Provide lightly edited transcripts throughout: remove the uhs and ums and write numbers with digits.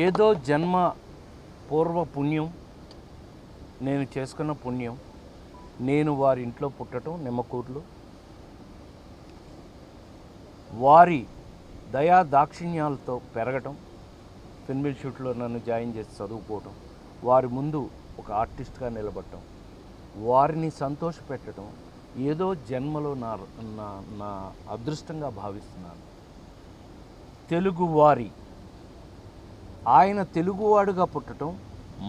ఏదో జన్మ పూర్వ పుణ్యం, నేను చేసుకున్న పుణ్యం, నేను వారి ఇంట్లో పుట్టడం, నిమ్మకూరులో వారి దయా దాక్షిణ్యాలతో పెరగటం, ఫిల్మ్ ఇన్స్టిట్యూట్లో నన్ను జాయిన్ చేసి చదువుకోవటం, వారి ముందు ఒక ఆర్టిస్ట్గా నిలబడటం, వారిని సంతోషపెట్టడం ఏదో జన్మలో నా నా నా అదృష్టంగా భావిస్తున్నాను. తెలుగువారి ఆయన తెలుగువాడుగా పుట్టడం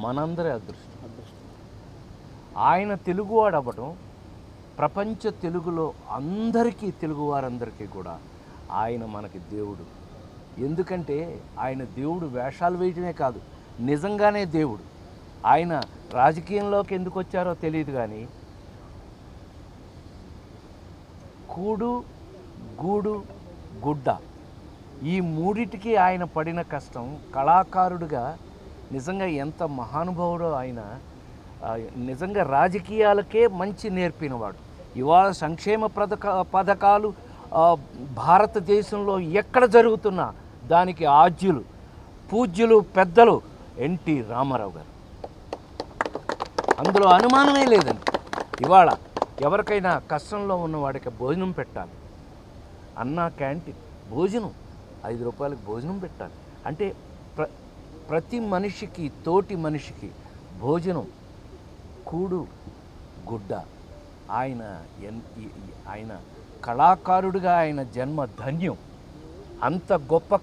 మనందరి అదృష్టం. ఆయన తెలుగువాడు అవ్వటం ప్రపంచ తెలుగులో అందరికీ, తెలుగువారందరికీ కూడా ఆయన మనకి దేవుడు. ఎందుకంటే ఆయన దేవుడు వేషాలు వేయటమే కాదు, నిజంగానే దేవుడు. ఆయన రాజకీయంలోకి ఎందుకు వచ్చారో తెలియదు కానీ కూడు, గూడు, గుడ్డ ఈ మూడిటికి ఆయన పడిన కష్టం, కళాకారుడిగా నిజంగా ఎంత మహానుభావుడో ఆయన. నిజంగా రాజకీయాలకే మంచి నేర్పినవాడు. ఇవాళ సంక్షేమ పథకాలు భారతదేశంలో ఎక్కడ జరుగుతున్నా దానికి ఆద్యులు, పూజ్యులు, పెద్దలు ఎన్టీ రామారావు గారు. అందులో అనుమానమే లేదండి. ఇవాళ ఎవరికైనా కష్టంలో ఉన్నవాడికి భోజనం పెట్టాలి, అన్నా క్యాంటీన్ భోజనం 5 రూపాయలకు భోజనం పెట్టాలి అంటే ప్రతి మనిషికి, తోటి మనిషికి భోజనం, కూడు, గుడ్డ. ఆయన కళాకారుడిగా ఆయన జన్మ ధన్యం. అంత గొప్ప